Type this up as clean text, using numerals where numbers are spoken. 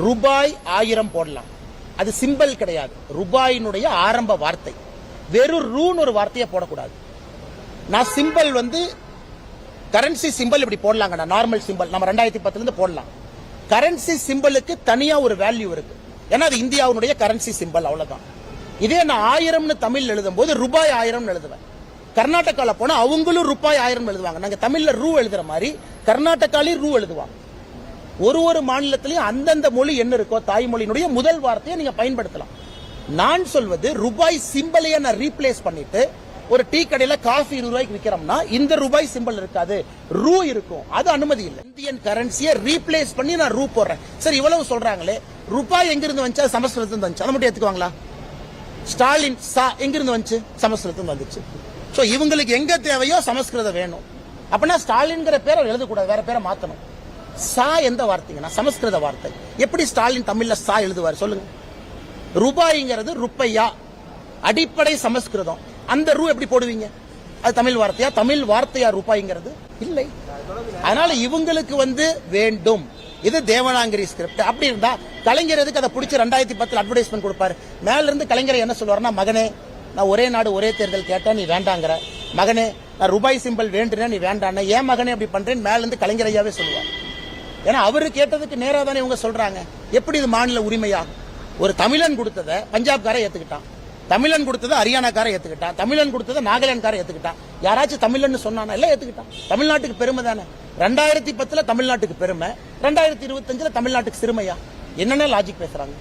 ரூபாய் 1000 போடலாம். அது சிம்பல் கிடையாது. ரூபாயினுடைய ஆரம்ப வார்த்தை. வெறும் ரூன்னு ஒரு வார்த்தையை போடக்கூடாது. நான் சிம்பல் கரன்சி சிம்பல் இப்படி போடலாங்க. நார்மல் சிம்பல் நம்ம 2010 இருந்து போடலாம். கரன்சி சிம்பலுக்கு தனியா ஒரு வேல்யூ இருக்கு. ஏன்னா அது இந்தியாவுடைய கரன்சி சிம்பல், அவ்வளவுதான். இதே நான் 1000 தமிழ் எழுதும் போது ரூபாய் 1000 எழுதுவேன். கர்நாடகால போனா அவங்களும் ரூபாய் 1000 எழுதுவாங்க. நாங்க தமிழ்ல ரூ எழுதுற மாதிரி கர்நாடகாலையும் ரூ எழுதுவாங்க. ஒரு மாநிலத்திலையும் அந்தந்த மொழி என்ன இருக்கோ தாய்மொழியினுடைய முதல் வார்த்தையை நீங்க பயன்படுத்தலாம். நான் சொல்வது ரூபாய் சிம்பலையை நான் ரீப்ளேஸ் பண்ணிட்டு ஒரு டீ கடையில காஃபி 20 ரூபாய்க்கு விற்கிறோம்னா இந்த ரூபாய் சிம்பல் இருக்காது, ரூ இருக்கும். அது அனுமதி இல்லை. இந்தியன் கரன்சியை ரீப்ளேஸ் பண்ணி நான் ரூ போடுறேன். சரி, இவ்வளவு சொல்றாங்களே, ரூபாய் எங்கிருந்து வந்துச்சு? சமஸ்கிருதத்துல வந்துச்சு. அதை மட்டும் எடுத்துக்குவாங்களா? ஸ்டாலின் சா எங்கிருந்து வந்துச்சு? சமஸ்கிருதத்துல வந்துச்சு. சோ இவங்களுக்கு எங்க தேவையோ சமஸ்கிருதம் வேணும். அப்படின்னா ஸ்டாலின்ங்கிற பேரை எழுதக்கூடாது, வேற பேரை மாத்தணும். சா எந்த வார்த்தைங்கன்னா சமஸ்கிருத வார்த்தை. எப்படி ஸ்டாலின் தமிழ்ல சா எழுதுவார் சொல்லுங்க? ரூபாய்ங்கிறது ருப்பையா, அடிப்படை சமஸ்கிருதம். அந்த ரூ எப்படி போடுவீங்க? அது தமிழ் வார்த்தையா? தமிழ் வார்த்தையா ரூபாய்ங்கிறது? இல்லை. அதனால இவங்களுக்கு வேண்டும். இது தேவனாங்கிரி ஸ்கிரிப்ட். அப்படி இருந்தா கலைஞர் எதுக்கு அதை பிடிச்சி 2010 அட்வர்டைஸ்மெண்ட் கொடுப்பாரு? மேல இருந்து கலைஞர் என்ன சொல்லுவாருன்னா, மகனே நான் ஒரே நாடு ஒரே தேர்தல் கேட்டேன், நீ வேண்டாங்கிற. மகனே நான் ரூபாய் சிம்பல் வேண்டுறேன், நீ வேண்டான. ஏன் மகனே அப்படி பண்றேன்? மேல இருந்து கலைஞர் ஐயாவே சொல்லுவார். ஏன்னா அவரு கேட்டதுக்கு நேரா தானே இவங்க சொல்றாங்க. எப்படி இது மாநில உரிமையாகும்? ஒரு தமிழன் கொடுத்ததை பஞ்சாப்கார ஏத்துக்கிட்டான், தமிழன் கொடுத்ததை ஹரியானாக்கார ஏத்துக்கிட்டான், தமிழன் கொடுத்ததை நாகாலாந்துக்கார ஏத்துக்கிட்டான். யாராச்சும் தமிழன் சொன்னானா? எல்லாம் ஏத்துக்கிட்டான். தமிழ்நாட்டுக்கு பெருமை தானே. 2010 தமிழ்நாட்டுக்கு பெருமை, 2025 தமிழ்நாட்டுக்கு சிறுமையா? என்னென்ன லாஜிக் பேசுறாங்க?